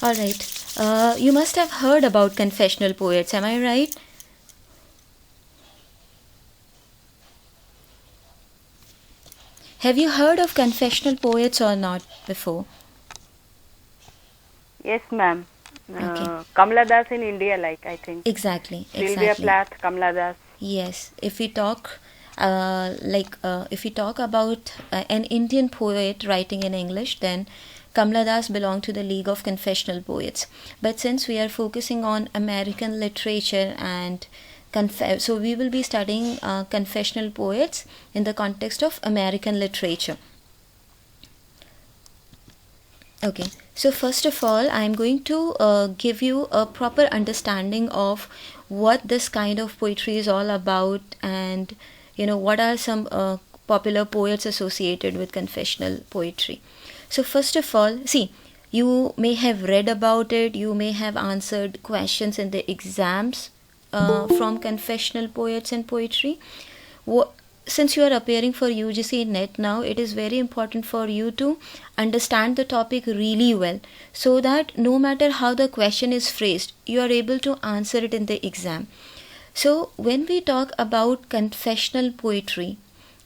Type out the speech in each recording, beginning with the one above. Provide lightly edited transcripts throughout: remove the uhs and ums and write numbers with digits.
All right. You must have heard about confessional poets, am I right? Have you heard of confessional poets or not before? Yes, ma'am. Okay. Kamala Das in India, like I think. Exactly, Sylvia exactly. Plath, Kamala Das. Yes, if we talk, if we talk about an Indian poet writing in English, then Kamala Das belonged to the League of Confessional Poets. But since we are focusing on American literature and so we will be studying confessional poets in the context of American literature. Okay, so first of all, I'm going to give you a proper understanding of what this kind of poetry is all about, and what are some popular poets associated with confessional poetry. So, first of all, see, you may have read about it, you may have answered questions in the exams from confessional poets and poetry. Since you are appearing for UGC net now, it is very important for you to understand the topic really well, so that no matter how the question is phrased, you are able to answer it in the exam. So when we talk about confessional poetry,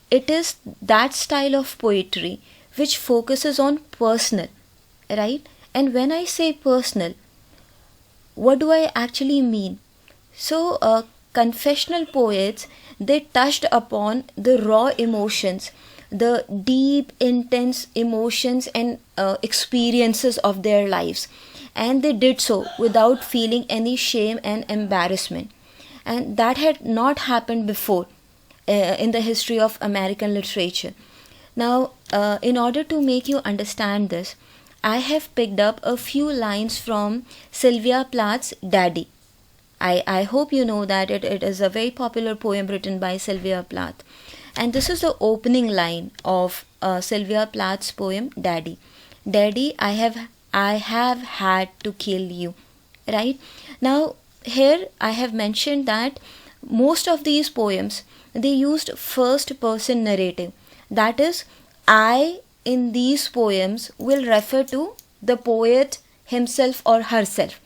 it is that style of poetry which focuses on personal, right? And when I say personal, what do I actually mean? So, confessional poets, they touched upon the raw emotions, the deep, intense emotions and experiences of their lives, and they did so without feeling any shame and embarrassment. And that had not happened before in the history of American literature. Now, in order to make you understand this, I have picked up a few lines from Sylvia Plath's Daddy. I hope you know that it is a very popular poem written by Sylvia Plath. And this is the opening line of Sylvia Plath's poem Daddy. Daddy, I have had to kill you. Right? Now here I have mentioned that most of these poems, they used first person narrative. That is, I in these poems will refer to the poet himself or herself,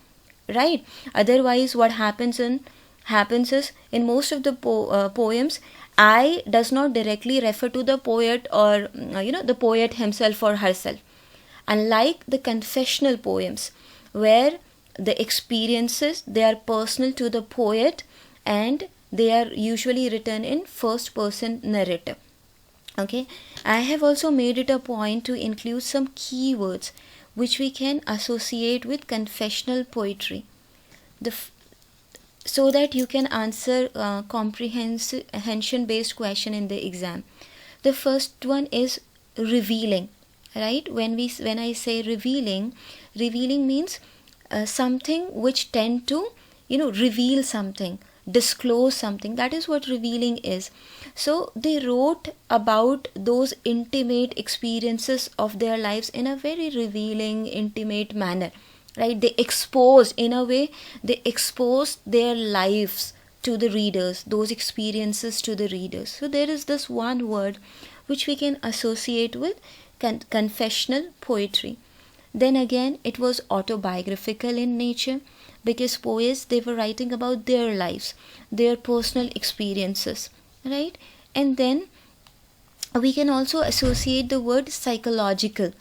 right? Otherwise what happens is in most of the poems, I does not directly refer to the poet or the poet himself or herself, unlike the confessional poems where the experiences, they are personal to the poet, and they are usually written in first person narrative. Okay, I have also made it a point to include some keywords which we can associate with confessional poetry, the so that you can answer comprehension based question in the exam. The first one is revealing, right? When I say revealing, revealing means something which tend to reveal something, disclose something. That is what revealing is. So they wrote about those intimate experiences of their lives in a very revealing, intimate manner, right? They exposed, in a way, they exposed their lives to the readers, those experiences to the readers. So there is this one word which we can associate with confessional poetry. Then again, it was autobiographical in nature, because poets, they were writing about their lives, their personal experiences, right? And then we can also associate the word psychological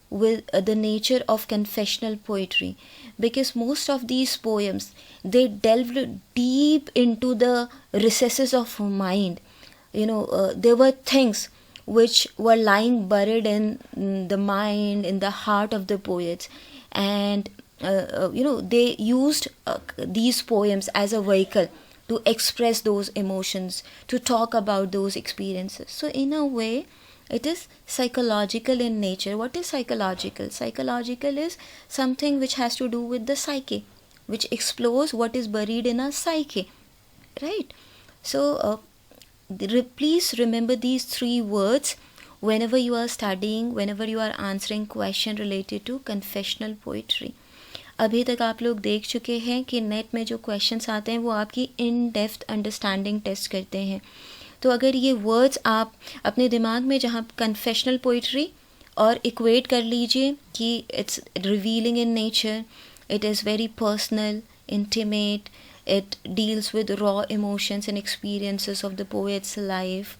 with the nature of confessional poetry, because most of these poems, they delved deep into the recesses of mind. There were things which were lying buried in the mind, in the heart of the poets, and they used these poems as a vehicle to express those emotions, to talk about those experiences. So in a way, it is psychological in nature. What is psychological? Psychological is something which has to do with the psyche, which explores what is buried in a psyche, right? So please remember these three words whenever you are studying, whenever you are answering question related to confessional poetry. अभी तक आप लोग देख चुके हैं कि net में जो क्वेश्चंस आते हैं वो आपकी इन डेप्थ अंडरस्टैंडिंग टेस्ट करते हैं. तो अगर ये वर्ड्स आप अपने दिमाग में, जहाँ कन्फेशनल पोइट्री और इक्वेट कर लीजिए कि it's revealing in nature, it is very personal, intimate, it deals with raw emotions and experiences of the poet's life,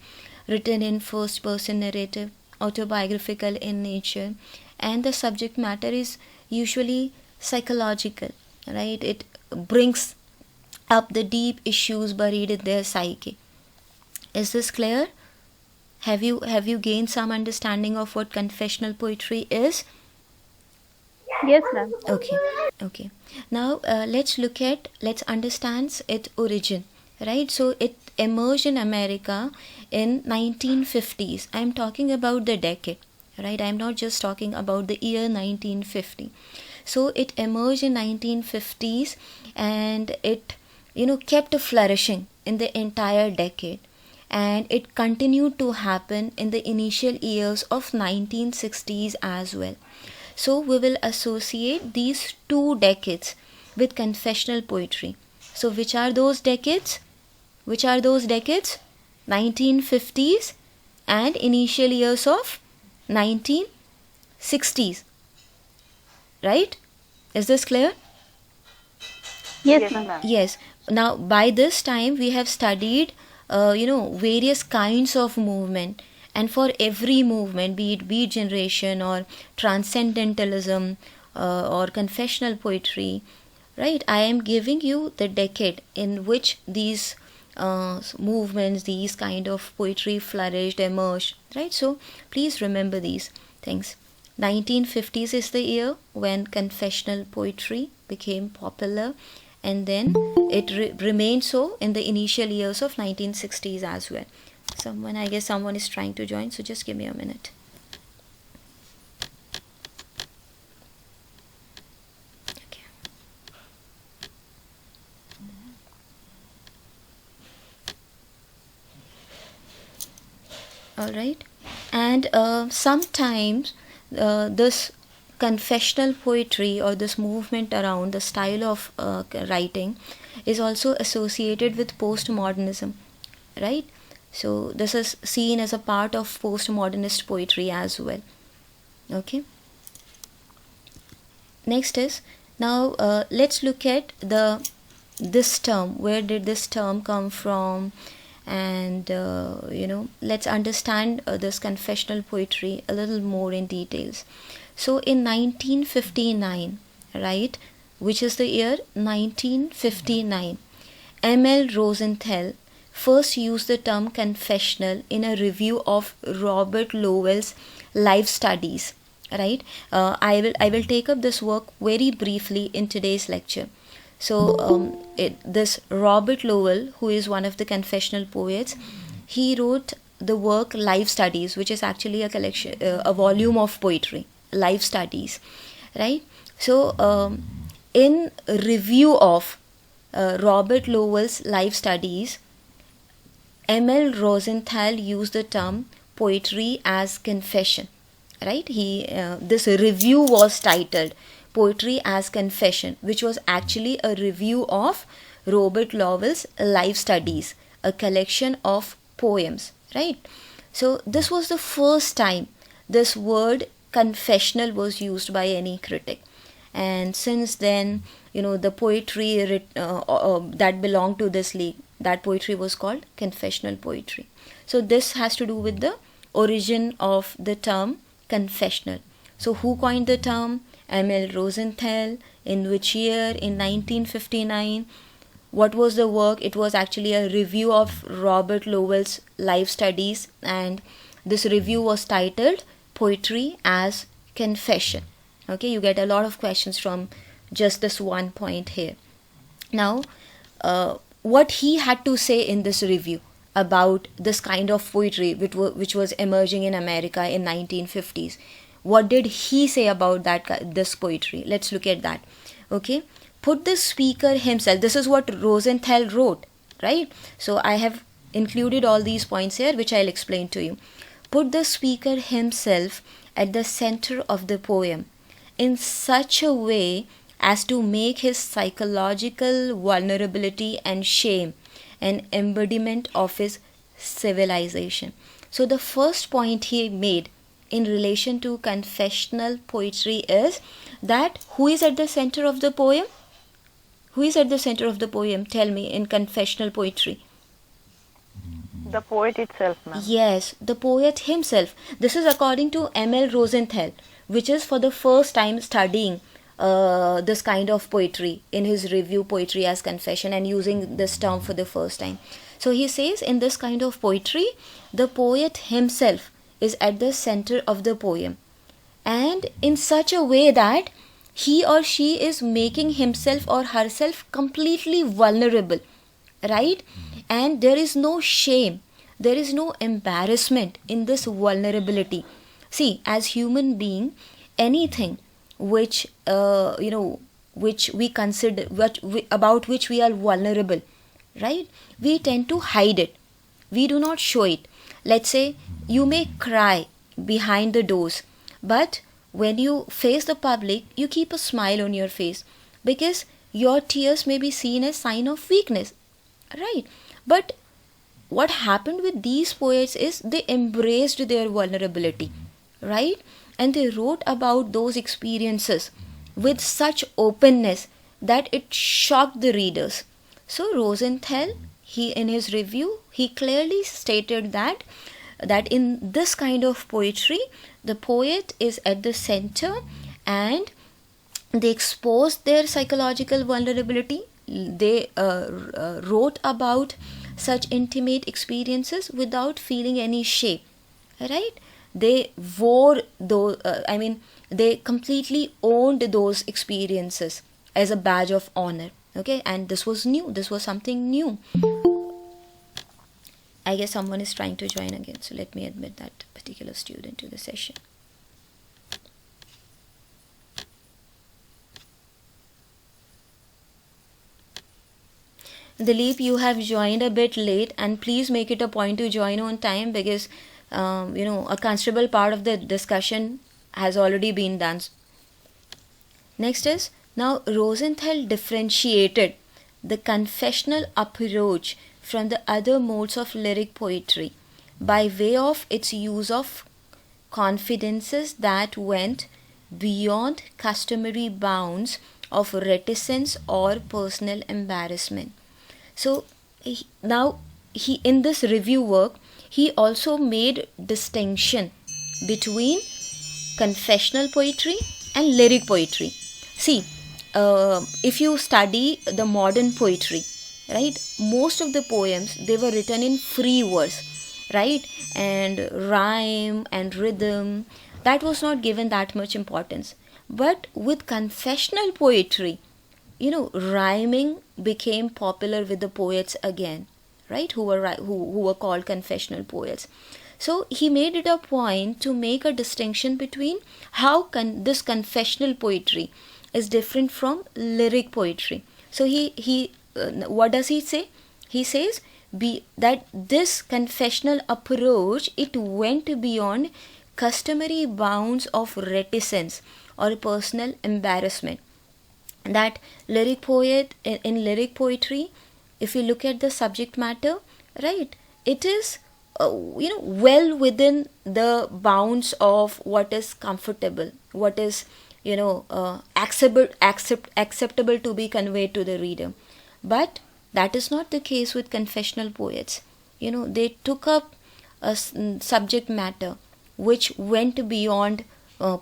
written in first person narrative, autobiographical in nature, and the subject matter is usually psychological, right? It brings up the deep issues buried in their psyche. Is this clear? Have you gained some understanding of what confessional poetry is? Yes, ma'am. Okay. Now let's understand its origin, right? So it emerged in America in 1950s. I'm talking about the decade, right? I'm not just talking about the year 1950. So it emerged in 1950s, and it kept flourishing in the entire decade, and it continued to happen in the initial years of 1960s as well. So we will associate these two decades with confessional poetry. So which are those decades? 1950s and initial years of 1960s. Right? Is this clear? Yes, ma'am. Yes. Now by this time we have studied various kinds of movement, and for every movement, be it beat generation or transcendentalism or confessional poetry, right? I am giving you the decade in which these movements, these kind of poetry flourished, emerged, right? So please remember these things. 1950s is the year when confessional poetry became popular, and then it remained so in the initial years of 1960s as well. I guess someone is trying to join, so just give me a minute. Okay. All right. And sometimes this confessional poetry or this movement around the style of writing is also associated with postmodernism, right? So this is seen as a part of postmodernist poetry as well. Okay. Next is, now let's look at this term. Where did this term come from? And let's understand this confessional poetry a little more in details. So in 1959, right, which is the year 1959, M.L. Rosenthal first used the term confessional in a review of Robert Lowell's life studies, right? I will take up this work very briefly in today's lecture. So this Robert Lowell, who is one of the confessional poets, he wrote the work Life Studies, which is actually a collection, a volume of poetry, Life Studies, right? So in review of Robert Lowell's Life Studies, M.L. Rosenthal used the term poetry as confession, right? This review was titled Poetry as Confession, which was actually a review of Robert Lowell's Life Studies, a collection of poems, right? So this was the first time this word confessional was used by any critic, and since then, the poetry that belonged to this league, that poetry was called confessional poetry. So this has to do with the origin of the term confessional. So who coined the term? M.L. Rosenthal. In which year? In 1959. What was the work? It was actually a review of Robert Lowell's Life Studies, and this review was titled Poetry as Confession. Okay, you get a lot of questions from just this one point here. Now, what he had to say in this review about this kind of poetry which was emerging in America in 1950s. What did he say about this poetry? Let's look at that. Okay, put the speaker himself. This is what Rosenthal wrote, right? So I have included all these points here, which I'll explain to you. Put the speaker himself at the center of the poem in such a way as to make his psychological vulnerability and shame an embodiment of his civilization. So the first point he made in relation to confessional poetry is that who is at the center of the poem? Who is at the center of the poem? Tell me, in confessional poetry. The poet itself, ma'am. Yes, the poet himself. This is according to M.L. Rosenthal, which is for the first time studying this kind of poetry in his review Poetry as Confession and using this term for the first time. So he says in this kind of poetry, the poet himself is at the center of the poem, and in such a way that he or she is making himself or herself completely vulnerable, right? And there is no shame, there is no embarrassment in this vulnerability. See, as human being, anything which which we consider, about which we are vulnerable, right, we tend to hide it, we do not show it. Let's say you may cry behind the doors, but when you face the public, you keep a smile on your face because your tears may be seen as sign of weakness, right? But what happened with these poets is they embraced their vulnerability, right? And they wrote about those experiences with such openness that it shocked the readers. So Rosenthal, he in his review, he clearly stated that in this kind of poetry, the poet is at the center and they exposed their psychological vulnerability. They wrote about such intimate experiences without feeling any shame, right? They wore those, they completely owned those experiences as a badge of honor, okay? And this was new, this was something new. I guess someone is trying to join again, so let me admit that particular student to the session. Dilip, you have joined a bit late, and please make it a point to join on time because a considerable part of the discussion has already been done. Next is, now Rosenthal differentiated the confessional approach from the other modes of lyric poetry by way of its use of confidences that went beyond customary bounds of reticence or personal embarrassment. So now he in this review work, he also made distinction between confessional poetry and lyric poetry. See, if you study the modern poetry, right, most of the poems, they were written in free verse, right, and rhyme and rhythm, that was not given that much importance. But with confessional poetry, rhyming became popular with the poets again, right, who were called confessional poets. So he made it a point to make a distinction between how this confessional poetry is different from lyric poetry. So he what does he say? He says that this confessional approach, it went beyond customary bounds of reticence or personal embarrassment. That lyric poet, in lyric poetry, if you look at the subject matter, right, it is well within the bounds of what is comfortable, what is acceptable to be conveyed to the reader. But that is not the case with confessional poets. They took up a subject matter which went beyond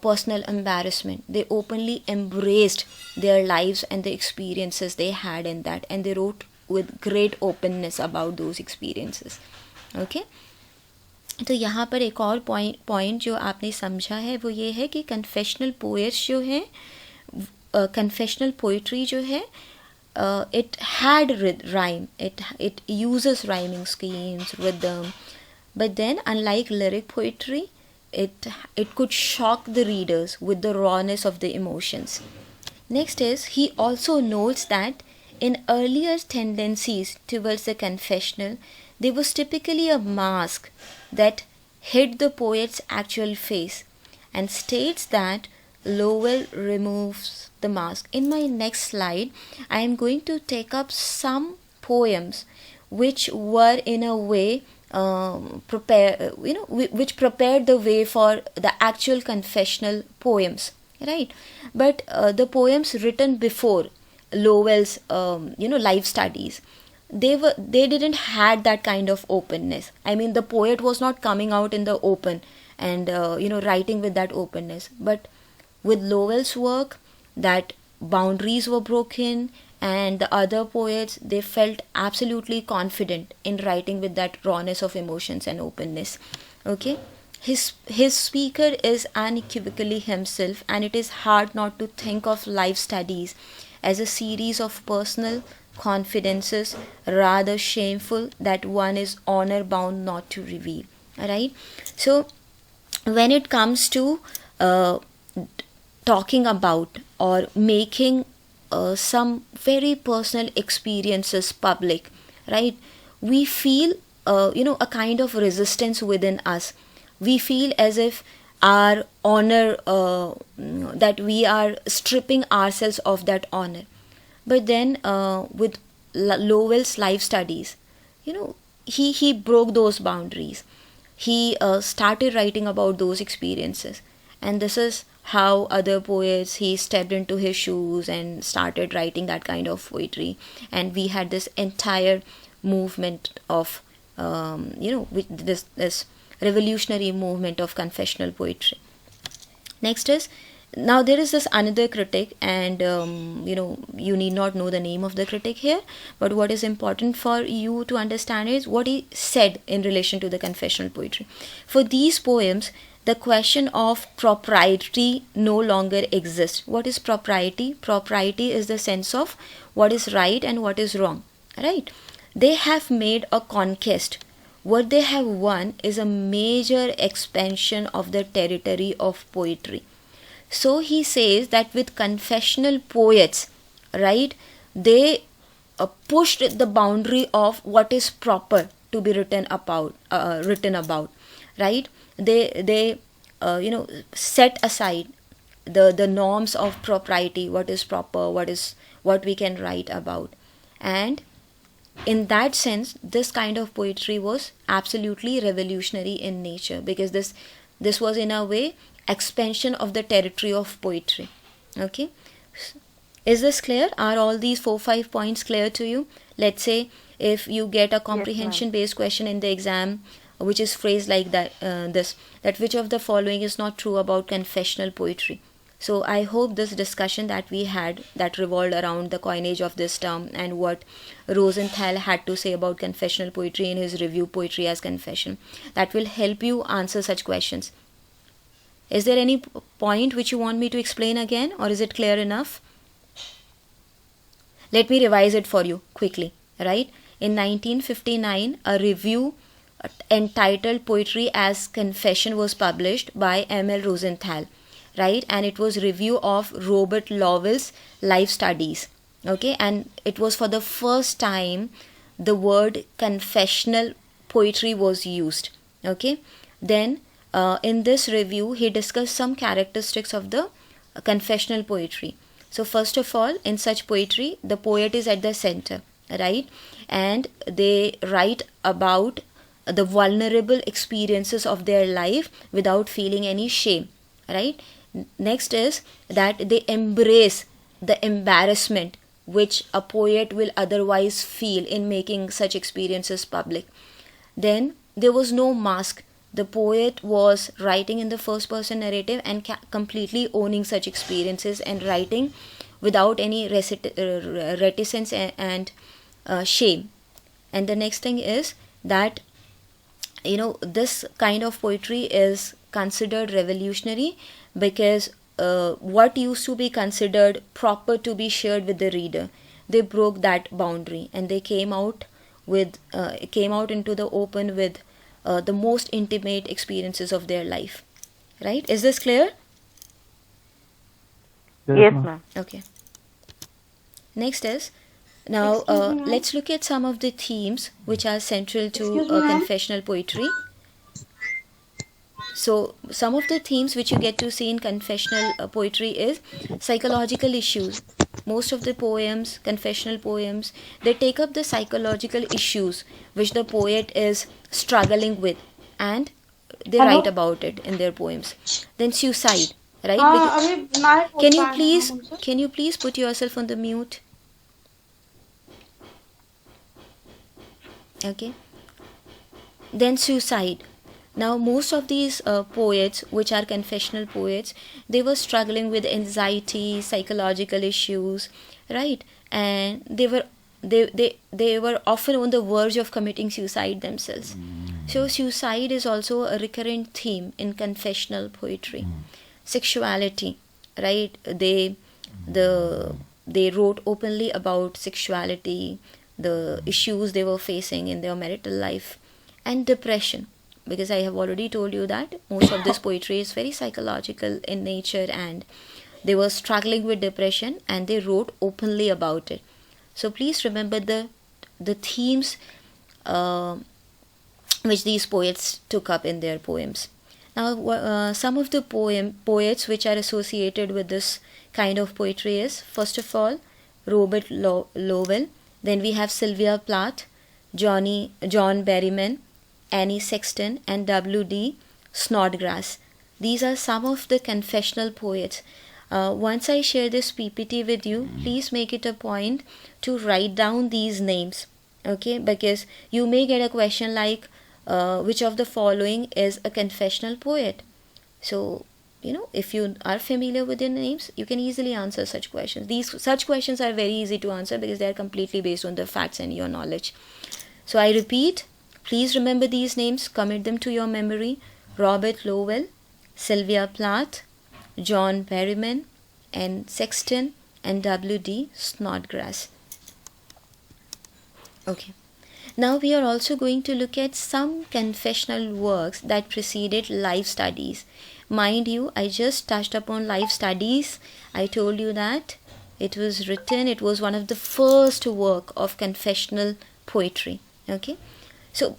personal embarrassment. They openly embraced their lives and the experiences they had in that, and they wrote with great openness about those experiences. Okay, तो यहाँ पर एक और point जो आपने समझा है वो ये है कि कन्फेशनल पोएट्स जो है, कन्फेशनल पोइट्री जो है, it had rhyme, it uses rhyming schemes, rhythm, but then unlike lyric poetry, it could shock the readers with the rawness of the emotions. Next is, he also notes that in earlier tendencies towards the confessional, there was typically a mask that hid the poet's actual face, and states that Lowell removes the mask. In my next slide, I am going to take up some poems which were in a way which prepared the way for the actual confessional poems, right? But the poems written before Lowell's life studies, they didn't had that kind of openness. I mean, the poet was not coming out in the open and writing with that openness. But with Lowell's work, that boundaries were broken, and the other poets, they felt absolutely confident in writing with that rawness of emotions and openness. Okay, his speaker is unequivocally himself, and it is hard not to think of life studies as a series of personal confidences, rather shameful, that one is honor bound not to reveal. Alright, so when it comes to uh, talking about or making some very personal experiences public, right? We feel, a kind of resistance within us. We feel as if our honor, that we are stripping ourselves of that honor. But then, with Lowell's life studies, he broke those boundaries. He started writing about those experiences, and this is how other poets, he stepped into his shoes and started writing that kind of poetry. And we had this entire movement of with this revolutionary movement of confessional poetry. Next is, now there is this another critic, and you need not know the name of the critic here, but what is important for you to understand is what he said in relation to the confessional poetry. For these poems, the question of propriety no longer exists. What is propriety? Propriety is the sense of what is right and what is wrong, right? They have made a conquest. What they have won is a major expansion of the territory of poetry. So he says that with confessional poets, right, they pushed the boundary of what is proper to be written about, right? They set aside the norms of propriety, what is proper, what we can write about. And in that sense, this kind of poetry was absolutely revolutionary in nature, because this was in a way expansion of the territory of poetry. Okay, is this clear? Are all these 4-5 points clear to you? Let's say if you get a comprehension based question in the exam, which is phrased like that, that which of the following is not true about confessional poetry. So I hope this discussion that we had, that revolved around the coinage of this term and what Rosenthal had to say about confessional poetry in his review, Poetry as Confession, that will help you answer such questions. Is there any point which you want me to explain again, or is it clear enough? Let me revise it for you quickly, right? In 1959, a review entitled Poetry as Confession was published by M.L. Rosenthal, right? And it was review of Robert Lowell's life studies. Okay, and it was for the first time the word confessional poetry was used. Okay, then in this review he discussed some characteristics of the confessional poetry. So first of all, in such poetry, the poet is at the center, right? And they write about the vulnerable experiences of their life without feeling any shame, right? Next is that they embrace the embarrassment which a poet will otherwise feel in making such experiences public. Then there was no mask. The poet was writing in the first person narrative and completely owning such experiences and writing without any reticence and shame. And the next thing is that this kind of poetry is considered revolutionary because what used to be considered proper to be shared with the reader, they broke that boundary, and they came out into the open with the most intimate experiences of their life. Right? Is this clear? Yes, ma'am. Okay. Next is, now let's look at some of the themes which are central to confessional poetry. So some of the themes which you get to see in confessional poetry is psychological issues, most of the poems, confessional poems, they take up the psychological issues which the poet is struggling with, and they write about it in their poems. Then suicide, right? Can you please put yourself on the mute? Okay. Then suicide. Now most of these poets, which are confessional poets, they were struggling with anxiety, psychological issues, right? And they were often on the verge of committing suicide themselves. So suicide is also a recurrent theme in confessional poetry. Sexuality, right? They wrote openly about sexuality, the issues they were facing in their marital life, and depression, because I have already told you that most of this poetry is very psychological in nature, and they were struggling with depression and they wrote openly about it. So please remember the themes which these poets took up in their poems. Now, some of the poets which are associated with this kind of poetry is, first of all, Robert Lowell. Then we have Sylvia Plath, John Berryman, Annie Sexton, and W.D. Snodgrass. These are some of the confessional poets. Once I share this PPT with you, please make it a point to write down these names, okay? Because you may get a question like, which of the following is a confessional poet? So, if you are familiar with their names, you can easily answer such questions. Such questions are very easy to answer because they are completely based on the facts and your knowledge. So I repeat, please remember these names, commit them to your memory. Robert Lowell, Sylvia Plath, John Berryman, Anne Sexton, and W.D. Snodgrass. Okay. Now we are also going to look at some confessional works that preceded life studies. Mind you, I just touched upon life studies. I told you that it was one of the first work of confessional poetry. Okay. So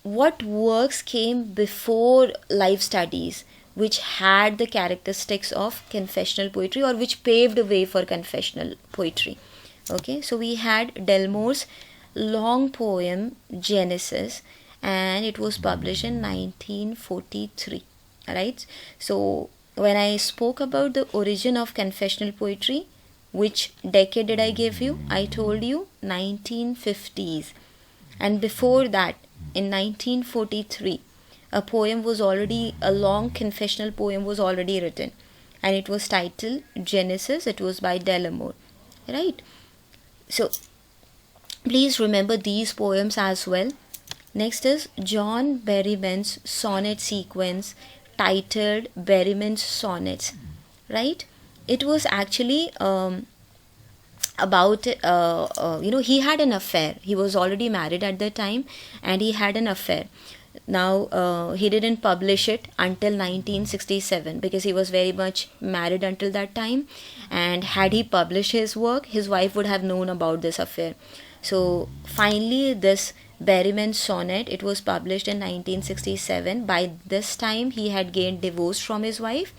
what works came before life studies which had the characteristics of confessional poetry, or which paved the way for confessional poetry? Okay. So we had Delmore's long poem Genesis, and it was published in 1943. Right? So when I spoke about the origin of confessional poetry, which decade did I give you? I told you 1950s. And before that, in 1943, a long confessional poem was already written, and it was titled Genesis. It was by Delmore. Right? So please remember these poems as well. Next is John Berryman's sonnet sequence titled Berryman's Sonnets. Right? It was actually about, he had an affair. He was already married at the time, and he had an affair. Now, he didn't publish it until 1967 because he was very much married until that time. And had he published his work, his wife would have known about this affair. So finally, this Berryman Sonnet, it was published in 1967. By this time, he had gained divorce from his wife,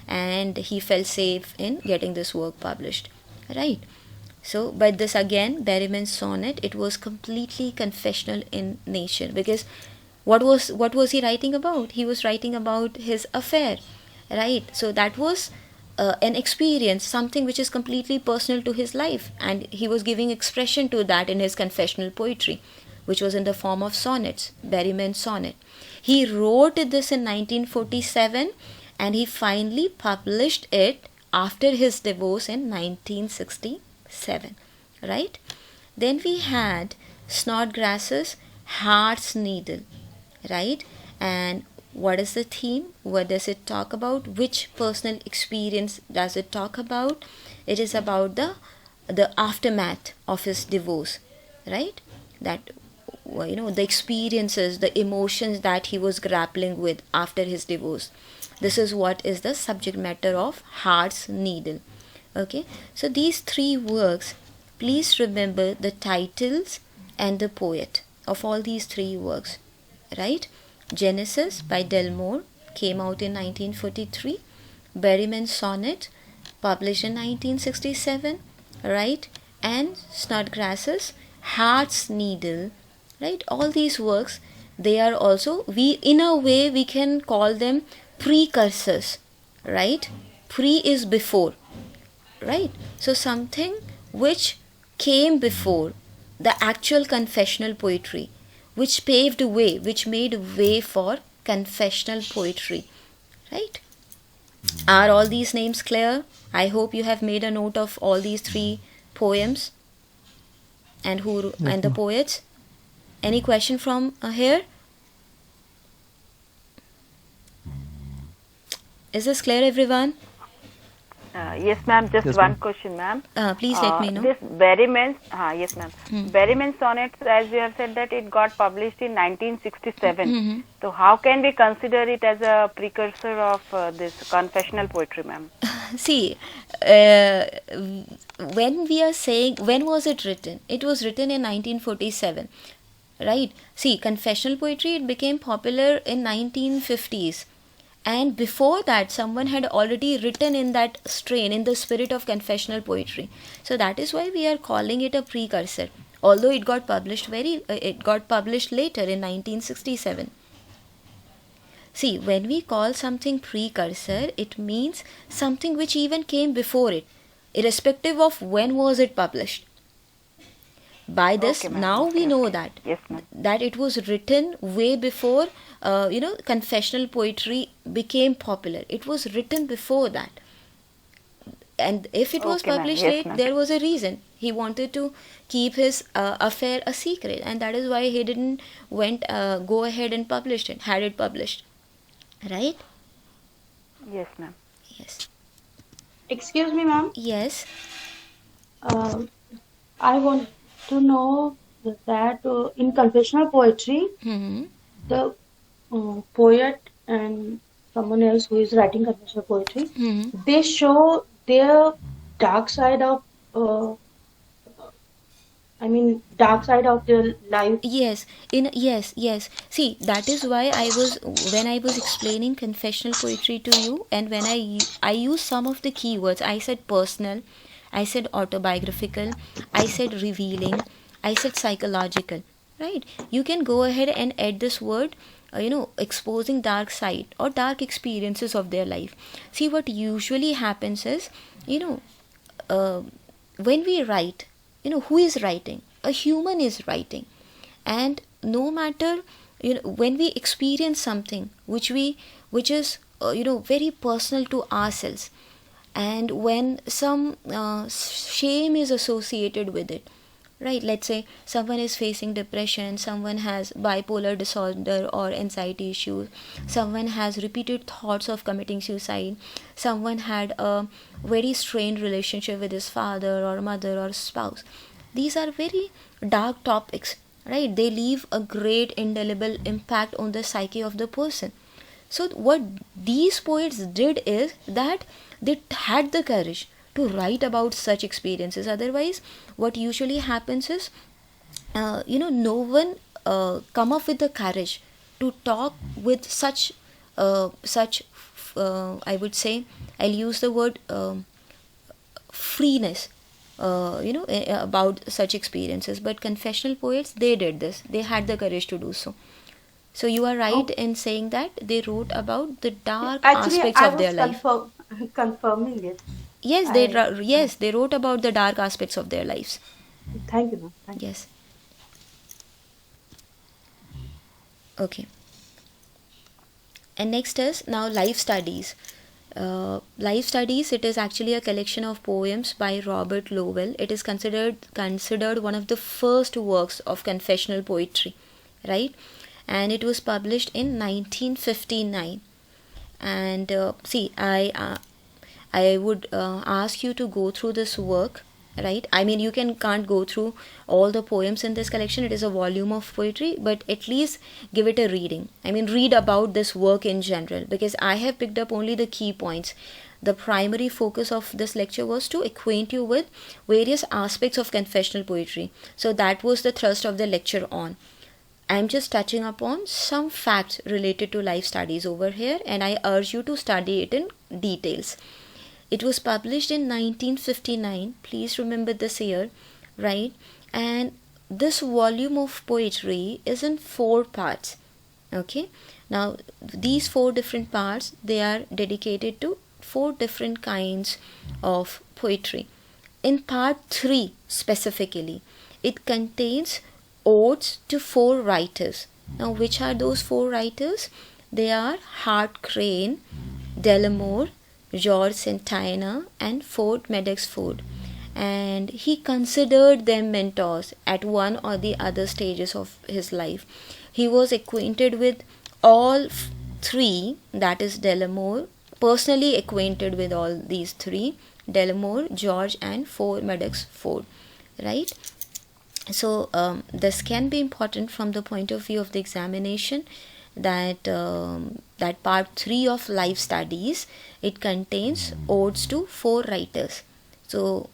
and he felt safe in getting this work published. Right? So, but this again, Berryman's Sonnet, it was completely confessional in nature, because what was he writing about? He was writing about his affair, right? So that was an experience, something which is completely personal to his life, and he was giving expression to that in his confessional poetry, which was in the form of sonnets, Berryman's Sonnet. He wrote this in 1947, and he finally published it after his divorce in 1967, right? Then we had Snodgrass's Heart's Needle, right? And what is the theme? What does it talk about? Which personal experience does it talk about? It is about the aftermath of his divorce, right? That, the experiences, the emotions that he was grappling with after his divorce. This is what is the subject matter of Heart's Needle. Okay, so these three works, please remember the titles and the poet of all these three works, right? Genesis by Delmore came out in 1943. Berryman's Sonnet, published in 1967. right? And Snodgrass's Heart's Needle, right? All these works, they are also, we in a way we can call them precursors, right? Pre is before, right? So something which came before the actual confessional poetry, which paved way, which made way for confessional poetry, right? Are all these names clear? I hope you have made a note of all these three poems and who Yes, and the ma'am. poets. Any question from here? Is this clear, everyone? Yes, ma'am. Just Yes, one ma'am. question, ma'am. Please let me know. This Berryman, yes, ma'am. Hmm. Berryman Sonnet, as you have said, that it got published in 1967. Mhm. So, how can we consider it as a precursor of this confessional poetry, ma'am? See, uh, when we are saying when was it written? It was written in 1947, right? See, confessional poetry, it became popular in 1950s, and before that someone had already written in that strain, in the spirit of confessional poetry. So that is why we are calling it a precursor, although it got published later in 1967. See, when we call something precursor, it means something which even came before it, irrespective of when was it published. By this, Okay, ma'am. now we Okay, know okay. that Yes, ma'am. that it was written way before confessional poetry became popular. It was written before that, and if it was Okay, ma'am. published Yes, late, ma'am. there was a reason. He wanted to keep his affair a secret, and that is why he didn't went go ahead and published it, had it published, right? Yes, ma'am. Yes. Excuse me, ma'am. Yes. Uh, I want to know that in confessional poetry, Hmm. the poet and someone else who is writing confessional poetry, Hmm. they show their dark side of, dark side of their life. Yes. See, that is why when I was explaining confessional poetry to you, and when I used some of the keywords, I said personal, I said autobiographical, I said revealing, I said psychological, right? You can go ahead and add this word, exposing dark side or dark experiences of their life. See, what usually happens is, you know, uh, when we write, who is writing? A human is writing. And no matter, when we experience something which is very personal to ourselves, and when some shame is associated with it, right? Let's say someone is facing depression, someone has bipolar disorder or anxiety issues, someone has repeated thoughts of committing suicide, someone had a very strained relationship with his father or mother or spouse. These are very dark topics, right? They leave a great indelible impact on the psyche of the person. So what these poets did is that they had the courage to write about such experiences. Otherwise, what usually happens is, no one come up with the courage to talk with I would say, I'll use the word freeness, about such experiences. But confessional poets, they did this. They had the courage to do so. So you are right Oh, in saying that they wrote about the dark actually, aspects I of their was life. confirming it. Yes, I yes, they wrote about the dark aspects of their lives. Thank you, ma'am. Thank you. Yes. Okay. And next is now life studies. Life studies, it is actually a collection of poems by Robert Lowell. It is considered one of the first works of confessional poetry, right? And it was published in 1959. And see, I would ask you to go through this work, right? I mean, you can't go through all the poems in this collection. It is a volume of poetry, but at least give it a reading. I mean, read about this work in general, because I have picked up only the key points. The primary focus of this lecture was to acquaint you with various aspects of confessional poetry. So that was the thrust of the lecture on. I'm just touching upon some facts related to life studies over here, and I urge you to study it in details. It was published in 1959. Please remember this year, right? And this volume of poetry is in 4 parts. Okay, now these 4 different parts, they are dedicated to 4 different kinds of poetry. In part 3 specifically, it contains odes to 4 writers. Now, which are those 4 writers? They are Hart Crane, Delamore, George Santayana, and Ford Madox Ford. And he considered them mentors at one or the other stages of his life. He was acquainted with all 3, that is Delamore, personally acquainted with all these 3, Delamore, George, and Ford Madox Ford, right? So this can be important from the point of view of the examination, that that part 3 of life studies, it contains odes to 4 writers. So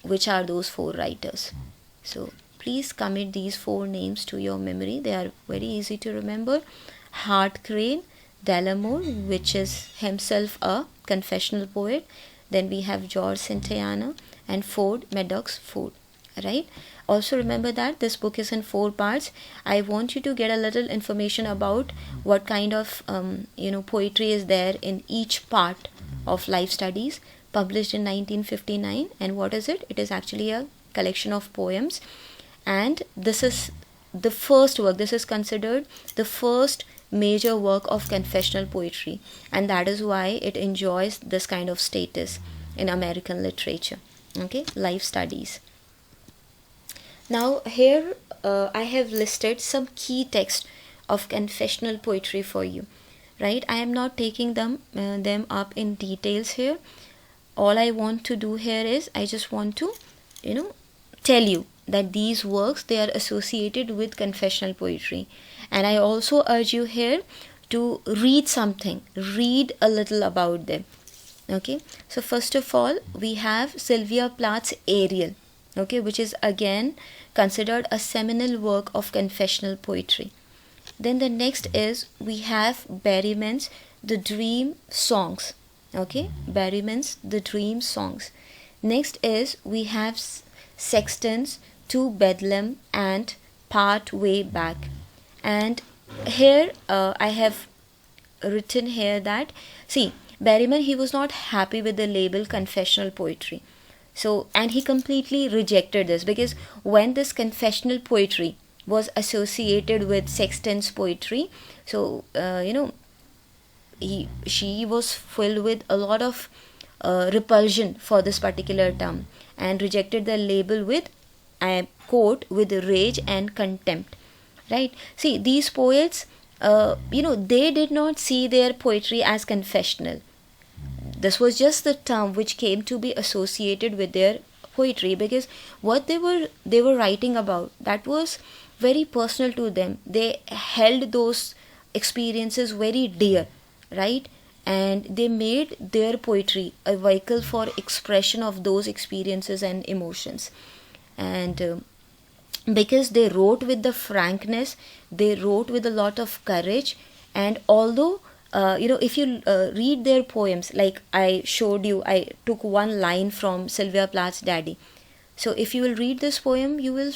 which are those 4 writers? So please commit these 4 names to your memory. They are very easy to remember. Hart Crane, Delamore, which is himself a confessional poet. Then we have George Santayana and Ford Madox Ford, right? Also remember that this book is in 4 parts. I want you to get a little information about what kind of poetry is there in each part of life studies, published in 1959. And what is it? It is actually a collection of poems, and this is the first work. This is considered the first major work of confessional poetry, and that is why it enjoys this kind of status in American literature. Okay, life studies. Now here I have listed some key texts of confessional poetry for you, right? I am not taking them up in details here. All I want to do here is I just want to tell you that these works, they are associated with confessional poetry, and I also urge you here to read something, read a little about them. Okay, so first of all we have Sylvia Plath's Ariel, okay, which is again considered a seminal work of confessional poetry. Then the next is we have Berryman's The Dream Songs. Okay, Berryman's The Dream Songs. Next is we have Sexton's To Bedlam and Part Way Back. And here I have written here that, see, Berryman, he was not happy with the label confessional poetry. So, and he completely rejected this, because when this confessional poetry was associated with Sexton's poetry, so she was filled with a lot of repulsion for this particular term, and rejected the label with, I quote, with rage and contempt, right? See, these poets, they did not see their poetry as confessional. This was just the term which came to be associated with their poetry, because what they were writing about, that was very personal to them. They held those experiences very dear, right? And they made their poetry a vehicle for expression of those experiences and emotions. And because they wrote with the frankness, they wrote with a lot of courage. And although if you read their poems, like I showed you, I took one line from Sylvia Plath's Daddy. So if you will read this poem, you will,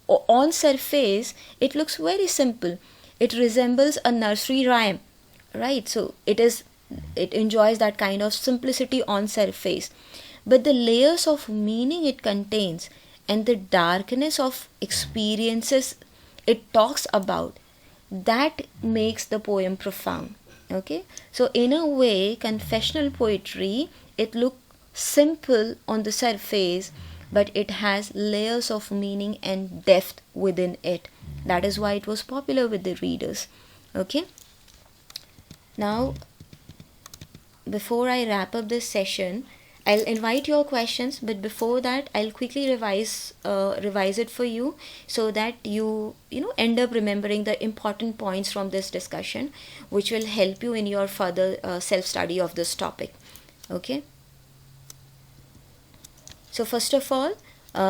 on surface, it looks very simple. It resembles a nursery rhyme, right? So it enjoys that kind of simplicity on surface. But the layers of meaning it contains, and the darkness of experiences it talks about, that makes the poem profound. Okay, so in a way, confessional poetry, it looks simple on the surface, but it has layers of meaning and depth within it. That is why it was popular with the readers. Okay, now before I wrap up this session, I'll invite your questions, but before that I'll quickly revise it for you, so that you end up remembering the important points from this discussion, which will help you in your further self-study of this topic. Okay, so first of all,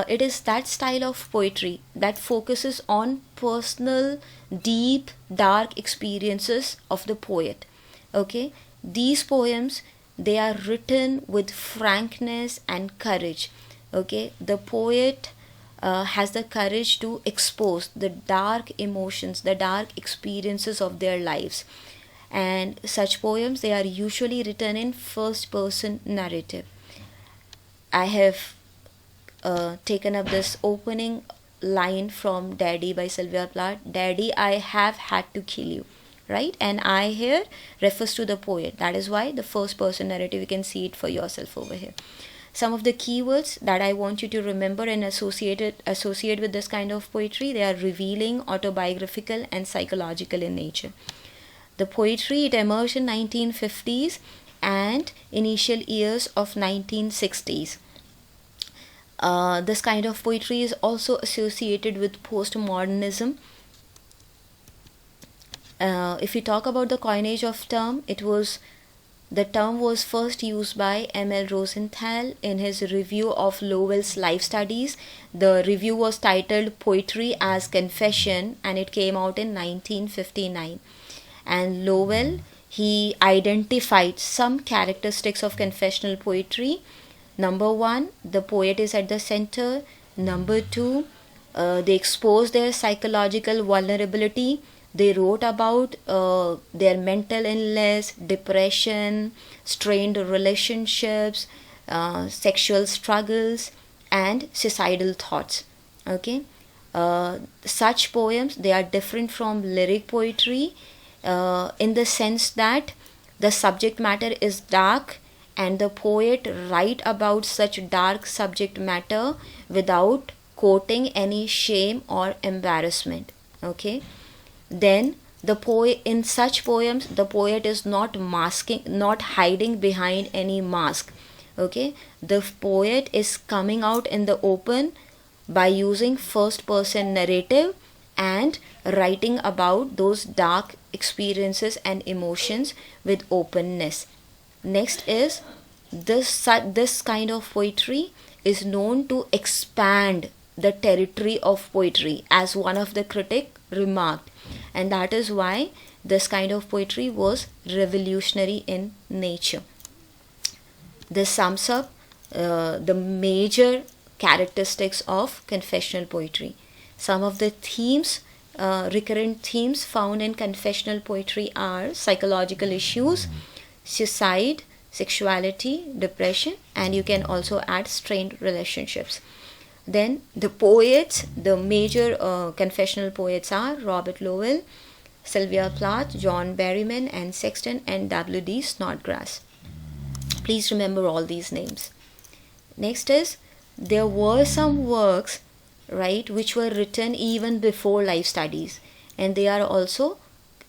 it is that style of poetry that focuses on personal, deep, dark experiences of the poet. Okay, these poems, they are written with frankness and courage. Okay, the poet has the courage to expose the dark emotions, the dark experiences of their lives. And such poems, they are usually written in first person narrative. I have taken up this opening line from Daddy by Sylvia Plath. Daddy, I have had to kill you. Right? And I here refers to the poet. That is why the first person narrative, you can see it for yourself over here. Some of the keywords that I want you to remember and associate with this kind of poetry, they are revealing, autobiographical, and psychological in nature. The poetry, it emerged in 1950s and initial years of 1960s. This kind of poetry is also associated with postmodernism. If we talk about the coinage of term, the term was first used by M.L. Rosenthal in his review of Lowell's life studies. The review was titled Poetry as Confession, and it came out in 1959. And Lowell, he identified some characteristics of confessional poetry. Number one, the poet is at the center. Number two, they expose their psychological vulnerability. They wrote about their mental illness, depression, strained relationships, sexual struggles, and suicidal thoughts. Okay, such poems, they are different from lyric poetry in the sense that the subject matter is dark, and the poet write about such dark subject matter without quoting any shame or embarrassment. Okay, then the poet, in such poems, the poet is not hiding behind any mask. Okay, the poet is coming out in the open by using first person narrative and writing about those dark experiences and emotions with openness. Next is this kind of poetry is known to expand the territory of poetry, as one of the critic remarked, and that is why this kind of poetry was revolutionary in nature. This sums up the major characteristics of confessional poetry. Some of the themes, recurrent themes found in confessional poetry are psychological issues, suicide, sexuality, depression, and you can also add strained relationships. Then the poets, the major confessional poets are Robert Lowell, Sylvia Plath, John Berryman, and Sexton, and W.D. Snodgrass. Please remember all these names. Next is, there were some works, right, which were written even before life studies, and they are also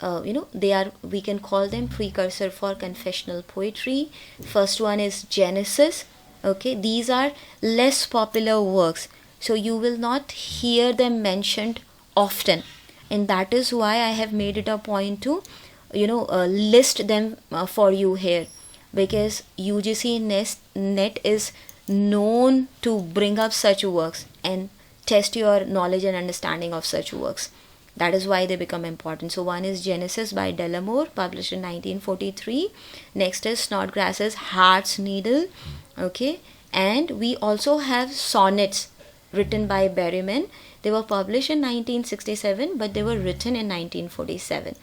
we can call them precursor for confessional poetry. First one is Genesis. Okay, these are less popular works, so you will not hear them mentioned often, and that is why I have made it a point to list them for you here, because UGC net is known to bring up such works and test your knowledge and understanding of such works. That is why they become important. So one is Genesis by Delamore, published in 1943. Next is Snodgrass's Heart's Needle. Okay, and we also have sonnets written by Berryman. They were published in 1967, but they were written in 1947.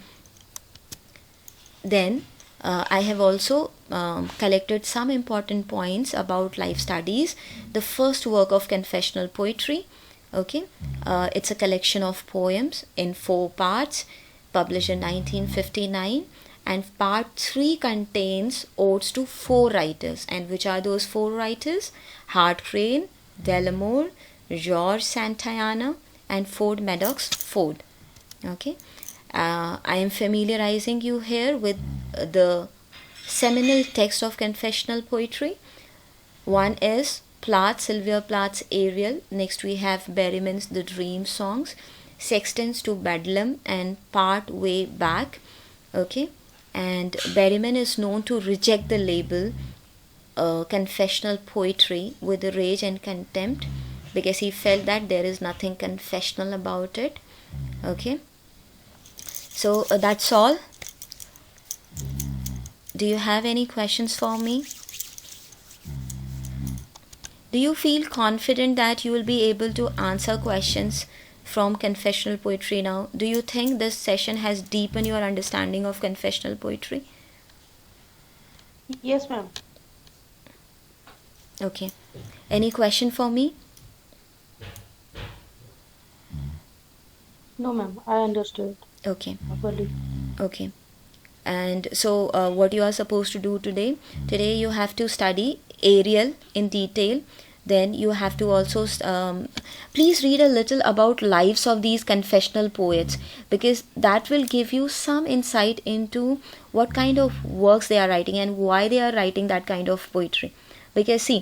Then I have also collected some important points about life studies. The first work of confessional poetry, okay, it's a collection of poems in 4 parts, published in 1959, and part 3 contains odes to 4 writers. And which are those 4 writers? Hart Crane, Delamore, George Santayana, and Ford Madox Ford. Okay, I am familiarizing you here with the seminal text of confessional poetry. One is Sylvia Plath's Ariel. Next we have Berryman's The Dream Songs, Sexton's To Bedlam, and Part Way Back. Okay, and Berryman is known to reject the label confessional poetry with rage and contempt, because he felt that there is nothing confessional about it. Okay, so that's all. Do you have any questions for me? Do you feel confident that you will be able to answer questions from confessional poetry now? Do you think this session has deepened your understanding of confessional poetry? Yes, ma'am. Okay. Any question for me? No, ma'am. I understood Okay. properly. Okay. And so, what you are supposed to do today? Today, you have to study Ariel in detail. Then you have to also please read a little about lives of these confessional poets, because that will give you some insight into what kind of works they are writing and why they are writing that kind of poetry. Because see,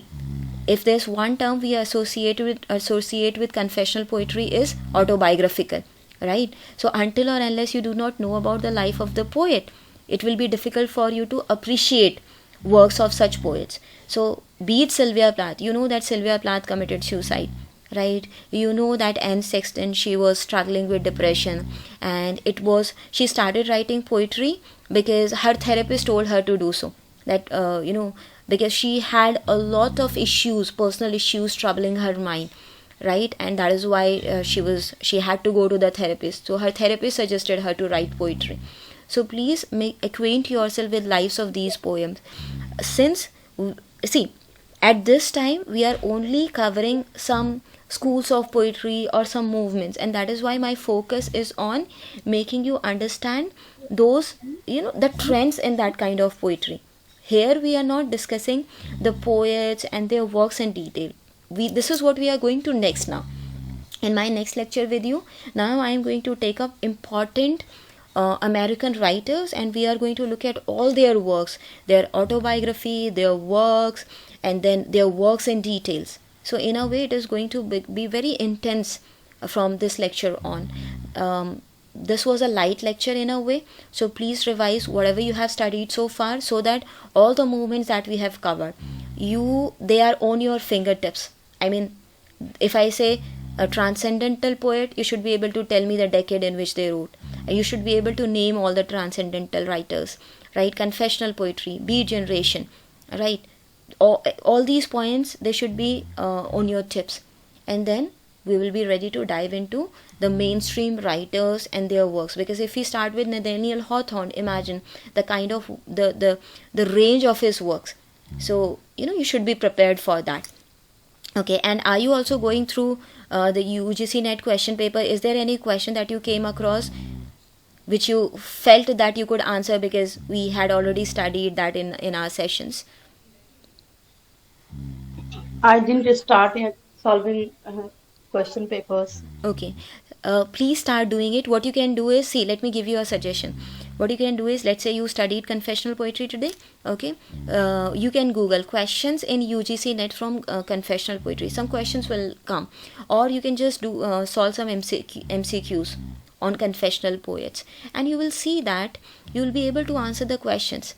if there's one term we associate with confessional poetry is autobiographical, right? So until or unless you do not know about the life of the poet, it will be difficult for you to appreciate works of such poets. So be it Sylvia Plath, you know that Sylvia Plath committed suicide, right? You know that Anne Sexton, she was struggling with depression, and she started writing poetry because her therapist told her to do so. That because she had a lot of issues, personal issues troubling her mind, right? And that is why she had to go to the therapist. So her therapist suggested her to write poetry. So please acquaint yourself with lives of these poems. Since, see, at this time we are only covering some schools of poetry or some movements, and that is why my focus is on making you understand those, the trends in that kind of poetry. Here we are not discussing the poets and their works in detail. This is what we are going to next now. In my next lecture with you, now I am going to take up important American writers, and we are going to look at all their works, their autobiography, their works, and then their works in details. So in a way, it is going to be very intense from this lecture on. This was a light lecture in a way, so please revise whatever you have studied so far, so that all the movements that we have covered, they are on your fingertips. I mean, if I say a transcendental poet, you should be able to tell me the decade in which they wrote. You should be able to name all the transcendental writers, right? Confessional poetry, Beat Generation, right? All these points, they should be on your tips. And then we will be ready to dive into the mainstream writers and their works. Because if we start with Nathaniel Hawthorne, imagine the kind of the range of his works. So you should be prepared for that. Okay, and are you also going through the UGC net question paper? Is there any question that you came across which you felt that you could answer, because we had already studied that in our sessions? I didn't start yet solving question papers. Okay, please start doing it. What you can do is, see, let me give you a suggestion. What you can do is, let's say you studied confessional poetry today, okay? You can Google questions in UGC net from confessional poetry. Some questions will come, or you can just do solve some MCQs on confessional poets, and you will see that you will be able to answer the questions,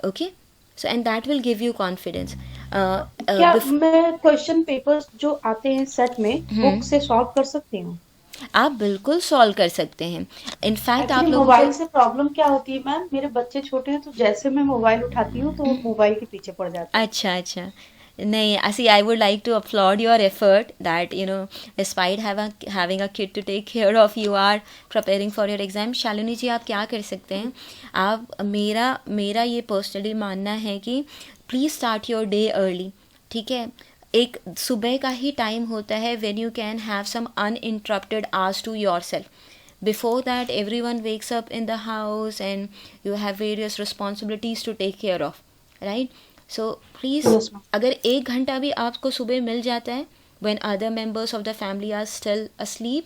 okay? So, and that will give you confidence. क्या मैं question papers जो आते हैं set में book से solve कर सकती हूँ? आप बिल्कुल सॉल्व कर सकते हैं. इनफैक्ट आप लोगों मोबाइल से प्रॉब्लम क्या होती है मैम, मेरे बच्चे छोटे हैं, तो जैसे मैं मोबाइल उठाती हूँ तो मोबाइल के पीछे पड़ जाते हैं. अच्छा. नहीं, see, I would like to applaud your effort that, despite having a kid to take care of, you are preparing for your exam. Shalini जी, आप क्या कर सकते हैं? आप मेरा ये पर्सनली मानना है कि please start your day early, ठीक है? एक सुबह का ही टाइम होता है when you can have some uninterrupted hours to yourself. Before that, everyone wakes up in the house and you have various responsibilities to take care of, right? So please, अगर 1 घंटा भी आपको सुबह मिल जाता है, when other members of the family are still asleep,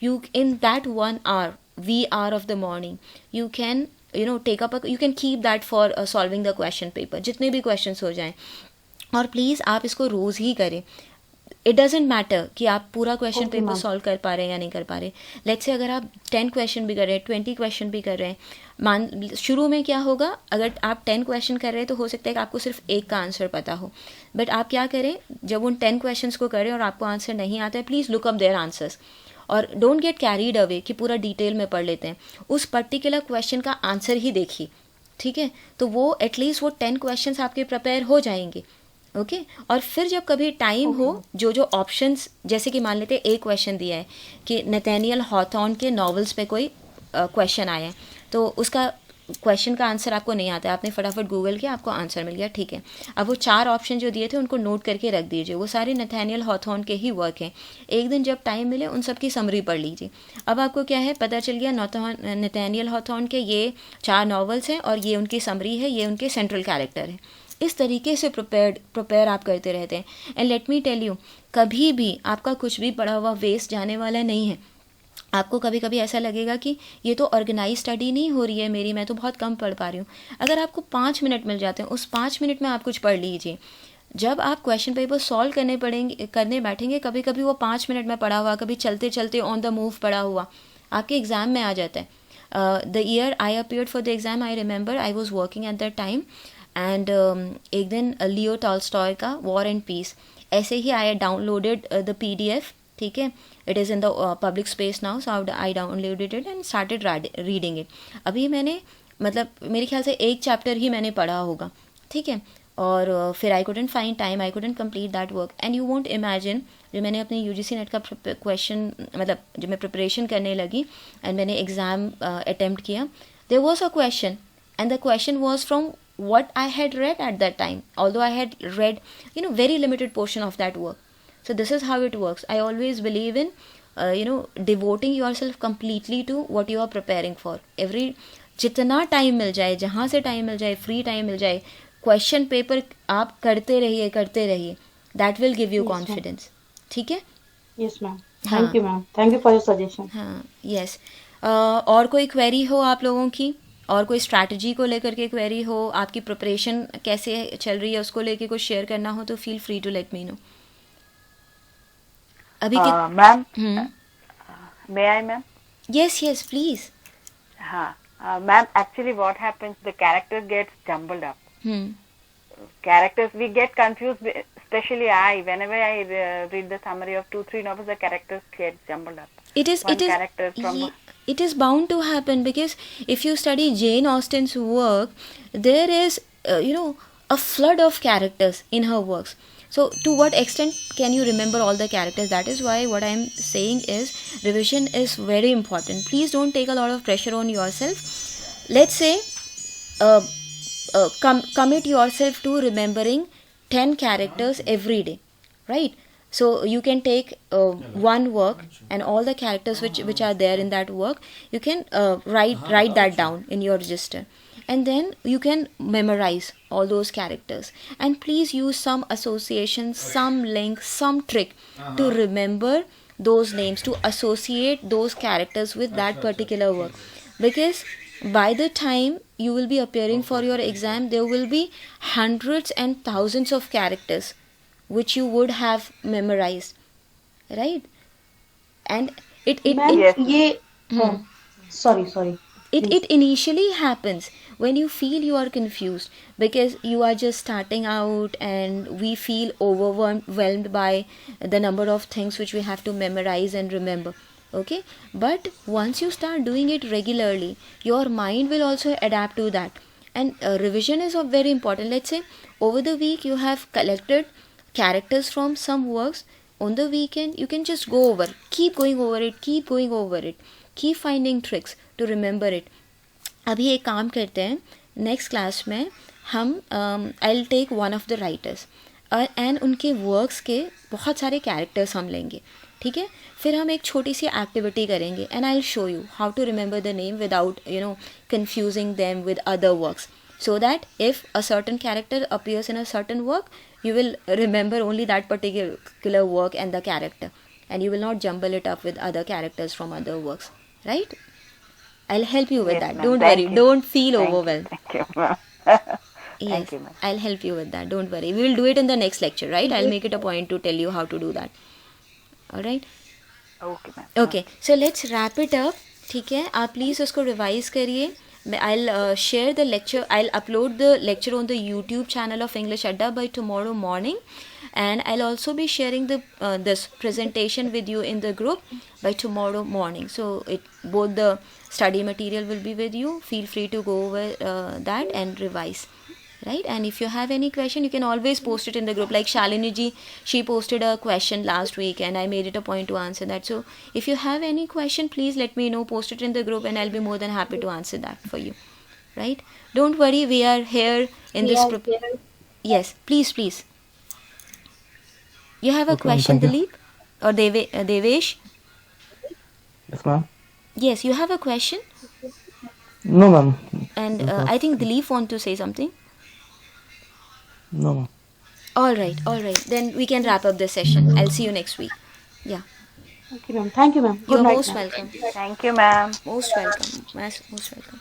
you, in that 1 hour, wee hour of the morning, you can you can keep that for solving the question paper, जितने भी questions हो जाएं. और प्लीज़ आप इसको रोज़ ही करें. It doesn't matter कि आप पूरा क्वेश्चन पेपर सॉल्व कर पा रहे हैं या नहीं कर पा रहे. लेट्स से अगर आप 10 क्वेश्चन भी कर रहे हैं, 20 क्वेश्चन भी कर रहे हैं, शुरू में क्या होगा, अगर आप 10 क्वेश्चन कर रहे हैं तो हो सकता है कि आपको सिर्फ एक का आंसर पता हो. बट आप क्या करें, जब उन 10 क्वेश्चन को करें और आपको आंसर नहीं आता है, please look up their answers, और डोंट गेट कैरीड अवे कि पूरा डिटेल में पढ़ लेते हैं. उस पर्टिकुलर क्वेश्चन का आंसर ही देखिए, ठीक है, तो वो एटलीस्ट वो 10 क्वेश्चंस आपके प्रिपेयर हो जाएंगे. ओके और फिर जब कभी टाइम हो, जो जो ऑप्शंस, जैसे कि मान लेते हैं एक क्वेश्चन दिया है कि नथानियल हॉथॉर्न के नॉवेल्स पे कोई क्वेश्चन आया है, तो उसका क्वेश्चन का आंसर आपको नहीं आता है, आपने फटाफट गूगल किया, आपको आंसर मिल गया, ठीक है. अब वो 4 ऑप्शन जो दिए थे उनको नोट करके रख दीजिए, वो सारे नथानियल हॉथॉर्न के ही वर्क हैं. एक दिन जब टाइम मिले उन सब की समरी पढ़ लीजिए. अब आपको क्या है, पता चल गया नथानियल हॉथॉर्न के ये 4 नॉवेल्स हैं और ये उनकी समरी है, ये उनके सेंट्रल कैरेक्टर है. इस तरीके से प्रिपेयर आप करते रहते हैं. And let me tell you, कभी भी आपका कुछ भी पढ़ा हुआ वेस्ट जाने वाला नहीं है. आपको कभी कभी ऐसा लगेगा कि ये तो ऑर्गेनाइज स्टडी नहीं हो रही है मेरी, मैं तो बहुत कम पढ़ पा रही हूँ. अगर आपको 5 मिनट मिल जाते हैं, उस 5 मिनट में आप कुछ पढ़ लीजिए. जब आप क्वेश्चन पेपर सॉल्व करने बैठेंगे, कभी कभी वो 5 मिनट में पढ़ा हुआ, कभी चलते चलते ऑन द मूव पढ़ा हुआ आपके एग्ज़ाम में आ जाता है. The year I appeared for the exam, I remember I was working at that time. And एक दिन लियो टॉल्स्टॉय का वॉर एंड पीस, ऐसे ही आई डाउनलोडेड द PDF, ठीक है, it is in the public space now, so I downloaded it and started reading it. अभी मैंने मतलब मेरे ख्याल से एक चैप्टर ही मैंने पढ़ा होगा, ठीक है, और फिर I couldn't find time, I couldn't complete that work. And you won't imagine, जो मैंने अपने UGC नेट का क्वेश्चन, मतलब जब मैं प्रिपरेशन करने लगी एंड मैंने एग्ज़ाम अटेम्प्ट किया, there was a question and the question was from what I had read at that time, although I had read very limited portion of that work. So this is how it works. I always believe in devoting yourself completely to what you are preparing for. जितना time मिल जाए, जहाँ से time मिल जाए, free time मिल जाए, question paper आप करते रहिए. That will give you confidence. ठीक है. Yes ma'am, thank you ma'am, thank you for your suggestion. हाँ, यस. और कोई क्वेरी हो आप लोगों की, और कोई स्ट्रैटेजी को लेकर के क्वेरी हो, आपकी प्रिपरेशन कैसे चल रही है उसको लेके कुछ शेयर करना हो, तो feel free to let me know. अभी ma'am, may I ma'am? Yes please. हाँ ma'am, actually what happens, the character gets jumbled up. Characters, we get confused, especially whenever I read the summary of 2-3 novels, the characters get jumbled up. It is bound to happen, because if you study Jane Austen's work, there is a flood of characters in her works. So to what extent can you remember all the characters? That is why what I am saying is revision is very important. Please don't take a lot of pressure on yourself. Let's say commit yourself to remembering 10 characters every day, right? So you can take one work, and all the characters which are there in that work, you can write that down in your register, and then you can memorize all those characters. And please use some association, some link, some trick to remember those names, to associate those characters with that particular work, because by the time you will be appearing for your exam, there will be hundreds and thousands of characters which you would have memorized, right? And it initially happens when you feel you are confused, because you are just starting out and we feel overwhelmed by the number of things which we have to memorize and remember. Okay, but once you start doing it regularly, your mind will also adapt to that. And revision is very important. Let's say over the week you have collected characters from some works. On the weekend you can just go over, keep going over it, keep finding tricks to remember it. अभी एक काम करते हैं, next class में हम I'll take one of the writers and उनके works के बहुत सारे कैरेक्टर्स हम लेंगे, ठीक है. फिर हम एक छोटी सी एक्टिविटी करेंगे, and I will show you how to remember the name without confusing them with other works, so that if a certain character appears in a certain work, you will remember only that particular work and the character, and you will not jumble it up with other characters from other works, right? I'll help you with that. Don't worry. Don't feel overwhelmed. Thank you, ma'am. Yes, Thank you, ma'am. I'll help you with that. Don't worry. We will do it in the next lecture, right? I'll make it a point to tell you how to do that. All right? Okay, ma'am. Okay. So let's wrap it up. ठीक है, आप please उसको revise करिए. I'll share the lecture. I'll upload the lecture on the YouTube channel of English Adda by tomorrow morning, and I'll also be sharing the this presentation with you in the group by tomorrow morning. So both the study material will be with you. Feel free to go over that and revise. Right, and if you have any question, you can always post it in the group. Like Shalini ji, she posted a question last week, and I made it a point to answer that. So if you have any question, please let me know. Post it in the group, and I'll be more than happy to answer that for you. Right? Don't worry, we are here in this. Yes, please. You have a Okay, ma'am, question, thank you. Dilip or Devesh? Yes, ma'am. Yes, you have a question, No, ma'am. and Yes, ma'am. I think Dilip want to say something. No, ma'am. All right. Then we can wrap up the session. I'll see you next week. Yeah. Okay, ma'am. Thank you, ma'am. Good You're night, most ma'am. welcome. Thank you, ma'am. Most welcome. Most welcome.